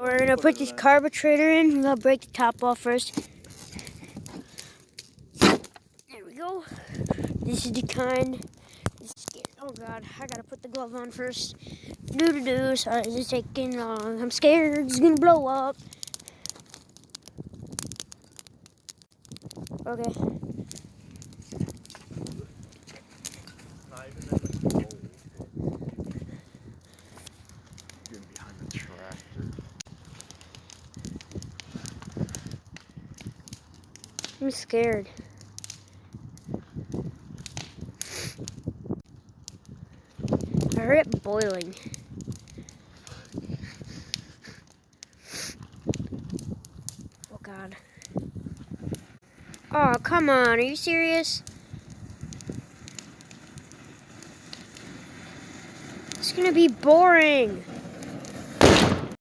We're gonna put this carburetor in. We'll break the top off first. There we go. This is the kind. Oh god, I gotta put the glove on first. Sorry, this is taking long. I'm scared it's gonna blow up. Okay. Behind the tractor. I'm scared. I heard it boiling. Oh god. Oh, come on. Are you serious? It's gonna be boring.